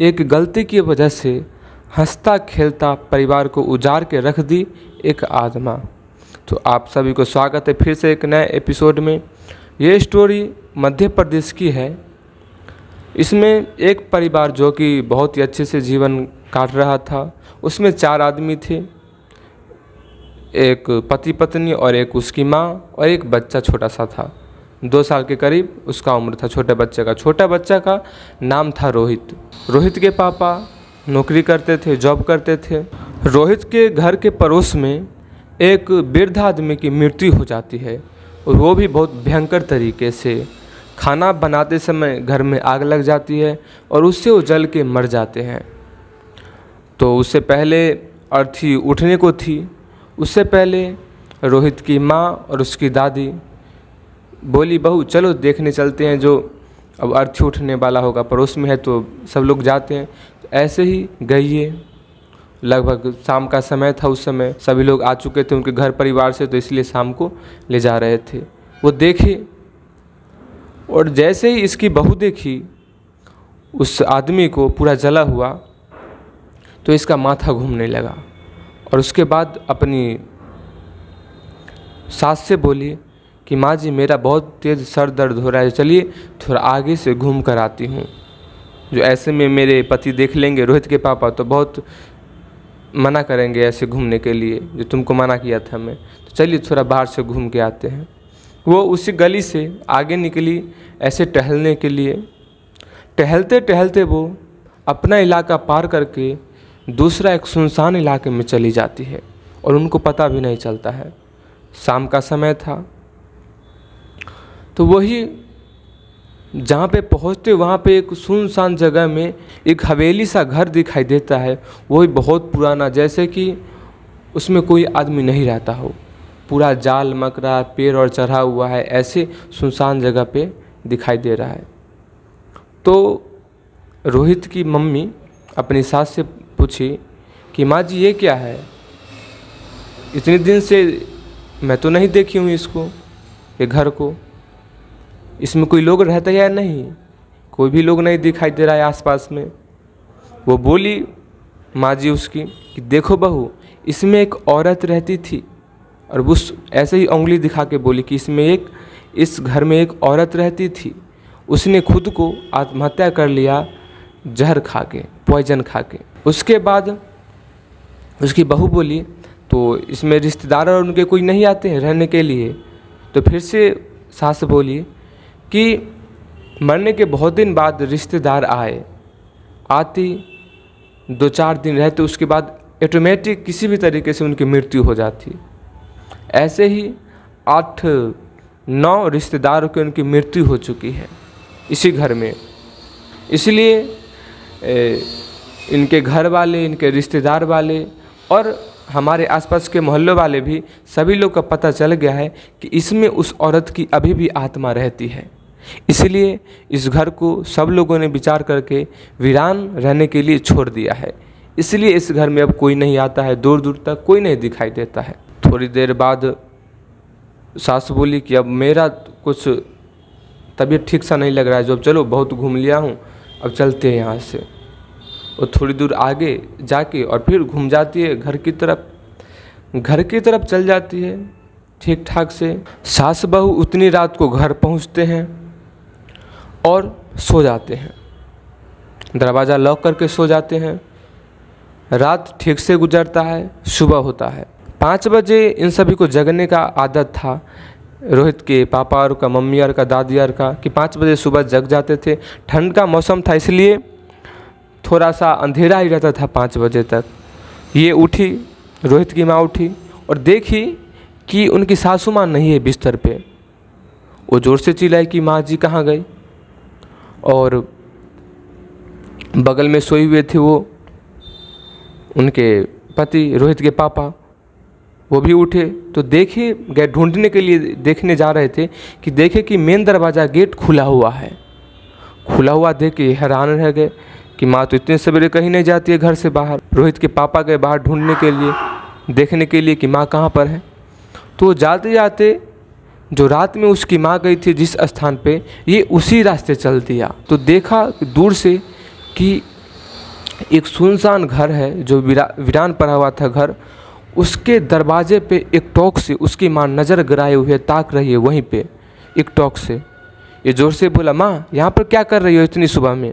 एक गलती की वजह से हंसता खेलता परिवार को उजाड़ के रख दी एक आत्मा। तो आप सभी को स्वागत है फिर से एक नए एपिसोड में। ये स्टोरी मध्य प्रदेश की है। इसमें एक परिवार जो कि बहुत ही अच्छे से जीवन काट रहा था, उसमें 4 आदमी थे, एक पति पत्नी और एक उसकी माँ और एक बच्चा छोटा सा था, 2 साल के करीब उसका उम्र था छोटे बच्चे का। छोटा बच्चा का नाम था रोहित। रोहित के पापा नौकरी करते थे, जॉब करते थे। रोहित के घर के पड़ोस में एक वृद्ध आदमी की मृत्यु हो जाती है और वो भी बहुत भयंकर तरीके से। खाना बनाते समय घर में आग लग जाती है और उससे वो जल के मर जाते हैं। तो उससे पहले अर्थी उठने को थी। उससे पहले रोहित की माँ और उसकी दादी बोली, बहू चलो देखने चलते हैं, जो अब अर्थी उठने वाला होगा, पड़ोस में है तो सब लोग जाते हैं। तो ऐसे ही गई है। लगभग शाम का समय था, उस समय सभी लोग आ चुके थे उनके घर परिवार से, तो इसलिए शाम को ले जा रहे थे। वो देखे और जैसे ही इसकी बहू देखी उस आदमी को पूरा जला हुआ, तो इसका माथा घूमने लगा और उसके बाद अपनी सास से बोली कि माँ जी मेरा बहुत तेज़ सर दर्द हो रहा है, चलिए थोड़ा आगे से घूम कर आती हूँ। जो ऐसे में मेरे पति देख लेंगे, रोहित के पापा, तो बहुत मना करेंगे ऐसे घूमने के लिए, जो तुमको मना किया था मैं, तो चलिए थोड़ा बाहर से घूम के आते हैं। वो उसी गली से आगे निकली ऐसे टहलने के लिए। टहलते टहलते वो अपना इलाका पार करके दूसरा एक सुनसान इलाके में चली जाती है और उनको पता भी नहीं चलता है। शाम का समय था। तो वही जहाँ पे पहुँचते वहाँ पे एक सुनसान जगह में एक हवेली सा घर दिखाई देता है। वही बहुत पुराना, जैसे कि उसमें कोई आदमी नहीं रहता हो। पूरा जाल मकरा पेड़ और चढ़ा हुआ है, ऐसे सुनसान जगह पे दिखाई दे रहा है। तो रोहित की मम्मी अपनी सास से पूछी कि माँ जी ये क्या है, इतने दिन से मैं तो नहीं देखी हूँ इसको, ये घर को, इसमें कोई लोग रहता है या नहीं, कोई भी लोग नहीं दिखाई दे रहा है आसपास में। वो बोली माँ जी उसकी कि देखो बहू, इसमें एक औरत रहती थी। और वो ऐसे ही उंगली दिखा के बोली कि इस घर में एक औरत रहती थी, उसने खुद को आत्महत्या कर लिया जहर खा के, पॉइजन खा के। उसके बाद उसकी बहू बोली तो इसमें रिश्तेदार और उनके कोई नहीं आते हैं रहने के लिए। तो फिर से सास बोली कि मरने के बहुत दिन बाद रिश्तेदार आती 2-4 दिन रहते, उसके बाद ऑटोमेटिक किसी भी तरीके से उनकी मृत्यु हो जाती। ऐसे ही 8-9 रिश्तेदारों की उनकी मृत्यु हो चुकी है इसी घर में। इसलिए इनके घर वाले, इनके रिश्तेदार वाले और हमारे आसपास के मोहल्लों वाले भी, सभी लोग का पता चल गया है कि इसमें उस औरत की अभी भी आत्मा रहती है। इसलिए इस घर को सब लोगों ने विचार करके वीरान रहने के लिए छोड़ दिया है। इसलिए इस घर में अब कोई नहीं आता है, दूर दूर तक कोई नहीं दिखाई देता है। थोड़ी देर बाद सास बोली कि अब मेरा कुछ तबीयत ठीक सा नहीं लग रहा है, जो अब चलो बहुत घूम लिया हूँ, अब चलते हैं यहाँ से। और थोड़ी दूर आगे जाके और फिर घूम जाती है घर की तरफ चल जाती है ठीक ठाक से। सास बहू उतनी रात को घर पहुँचते हैं और सो जाते हैं, दरवाज़ा लॉक करके सो जाते हैं। रात ठीक से गुजरता है, सुबह होता है। 5 बजे इन सभी को जगने का आदत था, रोहित के पापा और का, मम्मी और का, दादी और का, कि 5 बजे सुबह जग जाते थे। ठंड का मौसम था इसलिए थोड़ा सा अंधेरा ही रहता था 5 बजे तक। ये उठी, रोहित की माँ उठी और देखी कि उनकी सासू माँ नहीं है बिस्तर पे। वो ज़ोर से चिल्लाई कि माँ जी कहाँ गई। और बगल में सोए हुए थे वो उनके पति रोहित के पापा, वो भी उठे तो देखे, गए ढूंढने के लिए, देखने जा रहे थे कि देखे कि मेन दरवाज़ा गेट खुला हुआ है। खुला हुआ देख के हैरान रह गए कि माँ तो इतने सवेरे कहीं नहीं जाती है घर से बाहर। रोहित के पापा गए बाहर ढूंढने के लिए, देखने के लिए कि माँ कहाँ पर है। तो जाते जाते जो रात में उसकी माँ गई थी जिस स्थान पे, ये उसी रास्ते चल दिया। तो देखा दूर से कि एक सुनसान घर है जो वीरान पड़ा हुआ था घर, उसके दरवाजे पे एक टोक से उसकी माँ नज़र गिराए हुए ताक रही है वहीं पे एक टोक से। ये ज़ोर से बोला, माँ यहाँ पर क्या कर रही हो इतनी सुबह में?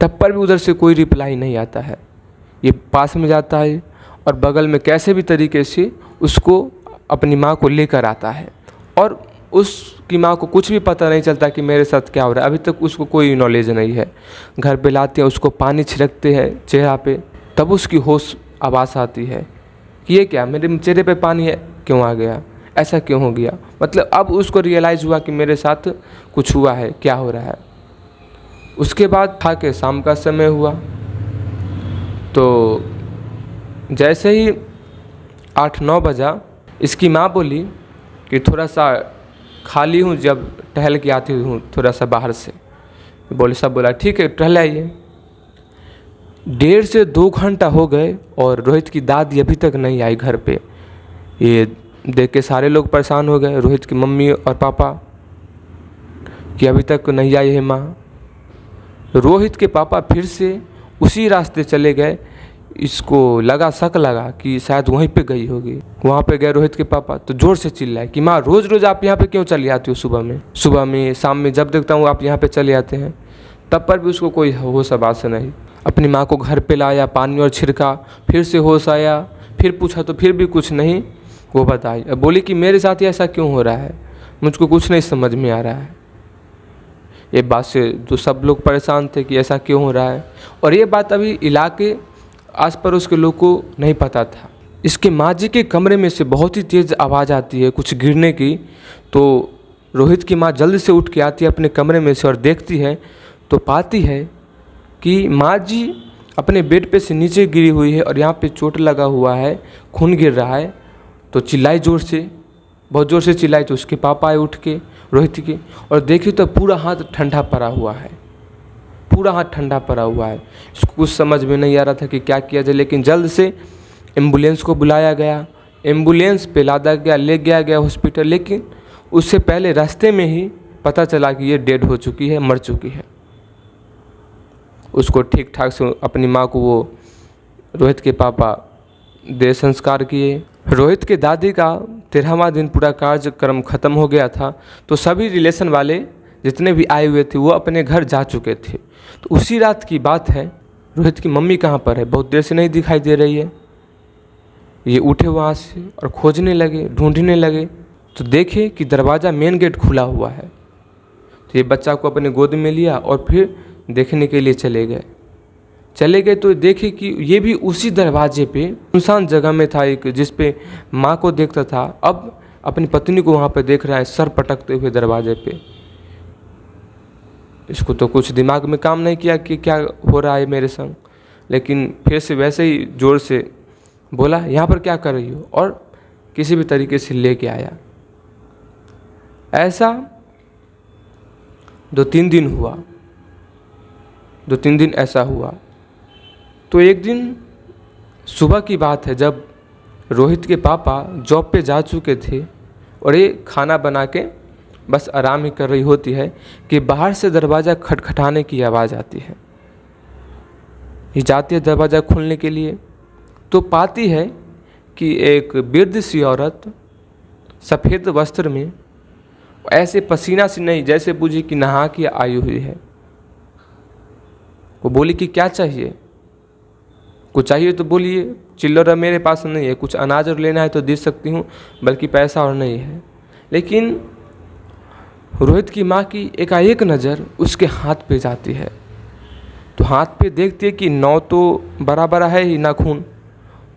तब पर भी उधर से कोई रिप्लाई नहीं आता है। ये पास में जाता है और बगल में कैसे भी तरीके से उसको अपनी माँ को लेकर आता है, और उसकी माँ को कुछ भी पता नहीं चलता कि मेरे साथ क्या हो रहा है। अभी तक उसको कोई नॉलेज नहीं है। घर पे लाते हैं, उसको पानी छिड़कते हैं चेहरा पे, तब उसकी होश आवाज़ आती है कि ये क्या, मेरे चेहरे पे पानी है क्यों आ गया, ऐसा क्यों हो गया। मतलब अब उसको रियलाइज़ हुआ कि मेरे साथ कुछ हुआ है, क्या हो रहा है। उसके बाद था कि शाम का समय हुआ, तो जैसे ही 8-9 बजा, इसकी माँ बोली कि थोड़ा सा खाली हूँ, जब टहल के आती हूँ थोड़ा सा बाहर से। बोले, सब बोला ठीक है टहल आइए। 1.5 से 2 घंटा हो गए और रोहित की दादी अभी तक नहीं आई घर पे। ये देख के सारे लोग परेशान हो गए, रोहित की मम्मी और पापा, कि अभी तक नहीं आई है माँ। रोहित के पापा फिर से उसी रास्ते चले गए। इसको शक लगा कि शायद वहीं पे गई होगी। वहाँ पे गए रोहित के पापा तो ज़ोर से चिल्लाए कि माँ रोज़ रोज़ आप यहाँ पे क्यों चली आती हो? सुबह में शाम में जब देखता हूँ आप यहाँ पे चले आते हैं। तब पर भी उसको कोई होश आवास नहीं। अपनी माँ को घर पे लाया, पानी और छिड़का, फिर से होश आया, फिर पूछा तो फिर भी कुछ नहीं वो बताई। अब बोली कि मेरे साथ ही ऐसा क्यों हो रहा है, मुझको कुछ नहीं समझ में आ रहा है। ये बात से तो सब लोग परेशान थे कि ऐसा क्यों हो रहा है, और ये बात अभी इलाके आस पड़ोस के लोग को नहीं पता था। इसके माँ जी के कमरे में से बहुत ही तेज़ आवाज़ आती है कुछ गिरने की। तो रोहित की माँ जल्दी से उठ के आती है अपने कमरे में से और देखती है तो पाती है कि माँ जी अपने बेड पे से नीचे गिरी हुई है और यहाँ पे चोट लगा हुआ है, खून गिर रहा है। तो चिल्लाई ज़ोर से, बहुत ज़ोर से चिल्लाई। तो उसके पापा आए उठ के रोहित के, और देखी तो पूरा हाथ ठंडा पड़ा हुआ है, पूरा हाथ ठंडा पड़ा हुआ है। इसको कुछ समझ में नहीं आ रहा था कि क्या किया जाए, लेकिन जल्द से एम्बुलेंस को बुलाया गया। एम्बुलेंस पे लादा गया, ले गया हॉस्पिटल। लेकिन उससे पहले रास्ते में ही पता चला कि ये डेड हो चुकी है, मर चुकी है। उसको ठीक ठाक से अपनी माँ को वो रोहित के पापा देह संस्कार किए। रोहित के दादी का 13वां दिन पूरा कार्यक्रम ख़त्म हो गया था। तो सभी रिलेशन वाले जितने भी आए हुए थे वो अपने घर जा चुके थे। तो उसी रात की बात है, रोहित की मम्मी कहाँ पर है, बहुत देर से नहीं दिखाई दे रही है। ये उठे वहाँ से और खोजने लगे, ढूंढने लगे। तो देखे कि दरवाज़ा मेन गेट खुला हुआ है। तो ये बच्चा को अपने गोद में लिया और फिर देखने के लिए चले गए तो देखे कि ये भी उसी दरवाजे पे सुनसान जगह में था एक, जिस पे माँ को देखता था, अब अपनी पत्नी को वहाँ पे देख रहा है सर पटकते हुए दरवाजे पे। इसको तो कुछ दिमाग में काम नहीं किया कि क्या हो रहा है मेरे संग, लेकिन फिर से वैसे ही ज़ोर से बोला, यहाँ पर क्या कर रही हो, और किसी भी तरीके से लेके आया। ऐसा 2-3 दिन हुआ, 2-3 दिन ऐसा हुआ। तो एक दिन सुबह की बात है, जब रोहित के पापा जॉब पे जा चुके थे और ये खाना बना के बस आराम ही कर रही होती है कि बाहर से दरवाज़ा खटखटाने की आवाज़ आती है। ये जाती है दरवाज़ा खोलने के लिए, तो पाती है कि एक वृद्ध सी औरत सफ़ेद वस्त्र में, ऐसे पसीना से नहीं, जैसे बुझी कि नहा के आई हुई है। वो बोली कि क्या चाहिए, कुछ चाहिए तो बोलिए, चिल्लर मेरे पास नहीं है, कुछ अनाज और लेना है तो दे सकती हूँ, बल्कि पैसा और नहीं है। लेकिन रोहित की माँ की एकाएक नज़र उसके हाथ पे जाती है। तो हाथ पे देखती है कि नौ तो बड़ा बड़ा है ही, नाखून,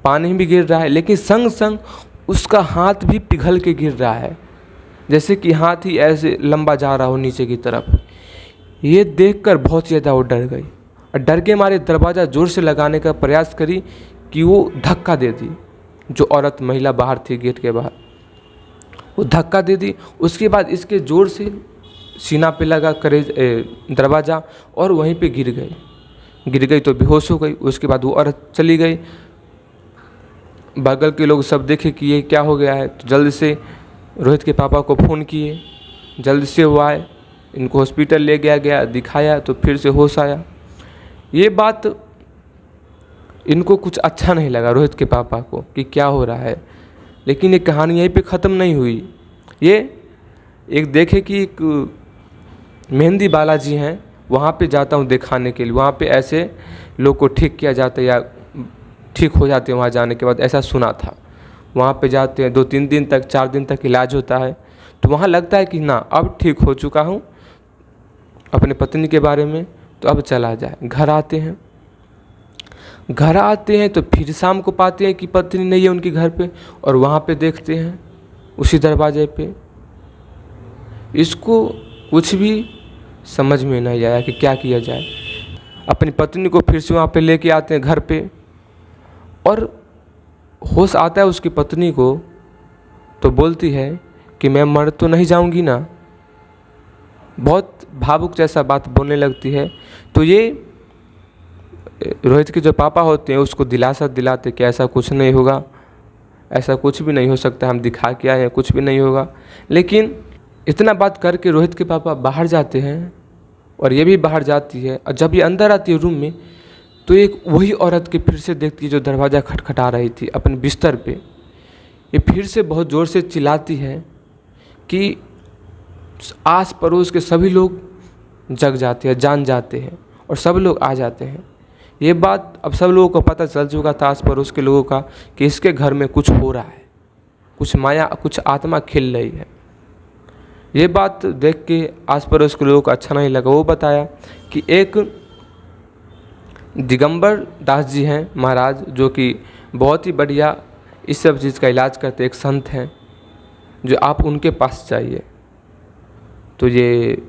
पानी भी गिर रहा है, लेकिन संग संग उसका हाथ भी पिघल के गिर रहा है, जैसे कि हाथ ही ऐसे लंबा जा रहा हो नीचे की तरफ। ये देखकर बहुत ज़्यादा वो डर गई और डर के मारे दरवाज़ा ज़ोर से लगाने का प्रयास करी कि वो धक्का दे दी। जो औरत महिला बाहर थी गेट के बाहर, वो धक्का दे दी। उसके बाद इसके ज़ोर से सीना पे लगा करे दरवाज़ा और वहीं पे गिर गई तो बेहोश हो गई। उसके बाद वो औरत चली गई। बगल के लोग सब देखे कि ये क्या हो गया है, तो जल्द से रोहित के पापा को फ़ोन किए, जल्द से वो आए, इनको हॉस्पिटल ले गया, दिखाया तो फिर से होश आया। ये बात इनको कुछ अच्छा नहीं लगा रोहित के पापा को कि क्या हो रहा है। लेकिन ये कहानी यहीं पे ख़त्म नहीं हुई। ये एक देखे कि एक मेहंदी बालाजी हैं, वहाँ पे जाता हूँ दिखाने के लिए। वहाँ पे ऐसे लोग को ठीक किया जाता है या ठीक हो जाते हैं वहाँ जाने के बाद, ऐसा सुना था। वहाँ पे जाते हैं 2-3 दिन तक, 4 दिन तक इलाज होता है। तो वहाँ लगता है कि ना अब ठीक हो चुका हूँ अपने पत्नी के बारे में, तो अब चला जाए। घर आते हैं तो फिर शाम को पाते हैं कि पत्नी नहीं है उनकी घर पे, और वहाँ पे देखते हैं उसी दरवाजे पे। इसको कुछ भी समझ में नहीं आया कि क्या किया जाए। अपनी पत्नी को फिर से वहाँ पे लेके आते हैं घर पे, और होश आता है उसकी पत्नी को, तो बोलती है कि मैं मर तो नहीं जाऊँगी ना। बहुत भावुक जैसा बात बोलने लगती है। तो ये रोहित के जो पापा होते हैं उसको दिलासा दिलाते कि ऐसा कुछ नहीं होगा, ऐसा कुछ भी नहीं हो सकता, हम दिखा के आए हैं, कुछ भी नहीं होगा। लेकिन इतना बात करके रोहित के पापा बाहर जाते हैं, और ये भी बाहर जाती है। और जब ये अंदर आती है रूम में, तो एक वही औरत के फिर से देखती है जो दरवाज़ा खटखटा रही थी अपने बिस्तर पे। ये फिर से बहुत ज़ोर से चिल्लाती है कि आस पड़ोस के सभी लोग जग जाते हैं, जान जाते हैं, और सब लोग आ जाते हैं। ये बात अब सब लोगों को पता चल चुका था, आस पड़ोस के लोगों का, कि इसके घर में कुछ हो रहा है, कुछ माया, कुछ आत्मा खिल रही है। ये बात देख के आस पड़ोस के लोगों को अच्छा नहीं लगा। वो बताया कि एक दिगंबर दास जी हैं महाराज, जो कि बहुत ही बढ़िया इस सब चीज़ का इलाज करते एक संत हैं, जो आप उनके पास चाहिए। तो ये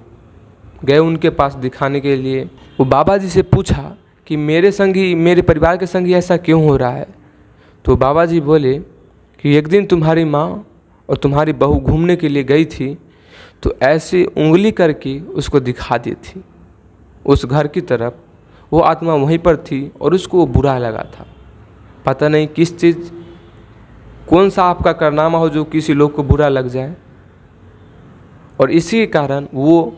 गए उनके पास दिखाने के लिए। वो बाबा जी से पूछा कि मेरे संग ही, मेरे परिवार के संग ही ऐसा क्यों हो रहा है। तो बाबा जी बोले कि एक दिन तुम्हारी माँ और तुम्हारी बहू घूमने के लिए गई थी, तो ऐसे उंगली करके उसको दिखा दी थी उस घर की तरफ। वो आत्मा वहीं पर थी और उसको वो बुरा लगा था। पता नहीं किस चीज़, कौन सा आपका कारनामा हो जो किसी लोग को बुरा लग जाए, और इसी के कारण वो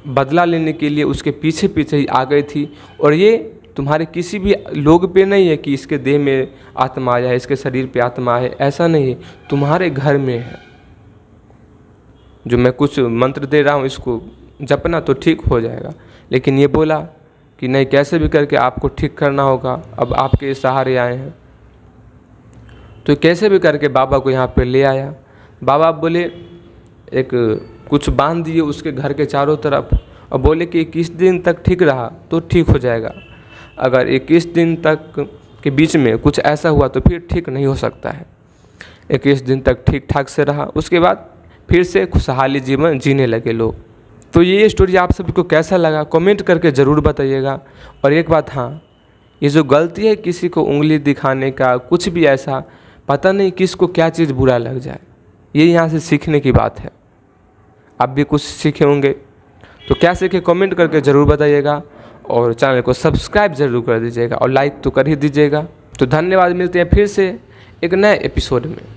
बदला लेने के लिए उसके पीछे पीछे ही आ गई थी। और ये तुम्हारे किसी भी लोग पे नहीं है कि इसके देह में आत्मा आया है, इसके शरीर पे आत्मा है, ऐसा नहीं है, तुम्हारे घर में है। जो मैं कुछ मंत्र दे रहा हूँ इसको जपना तो ठीक हो जाएगा। लेकिन ये बोला कि नहीं, कैसे भी करके आपको ठीक करना होगा, अब आपके सहारे आए हैं। तो कैसे भी करके बाबा को यहाँ पे ले आया। बाबा बोले एक कुछ बांध दिए उसके घर के चारों तरफ, और बोले कि 21 दिन तक ठीक रहा तो ठीक हो जाएगा। अगर 21 दिन तक के बीच में कुछ ऐसा हुआ तो फिर ठीक नहीं हो सकता है। 21 दिन तक ठीक ठाक से रहा, उसके बाद फिर से खुशहाली जीवन जीने लगे लोग। तो ये स्टोरी आप सभी को कैसा लगा कमेंट करके ज़रूर बताइएगा। और एक बात, हाँ, ये जो गलती है किसी को उंगली दिखाने का, कुछ भी ऐसा, पता नहीं किसको क्या चीज़ बुरा लग जाए, ये यहाँ से सीखने की बात है। आप भी कुछ सीखे होंगे, तो क्या सीखे कमेंट करके ज़रूर बताइएगा, और चैनल को सब्सक्राइब ज़रूर कर दीजिएगा, और लाइक तो कर ही दीजिएगा। तो धन्यवाद, मिलते हैं फिर से एक नए एपिसोड में।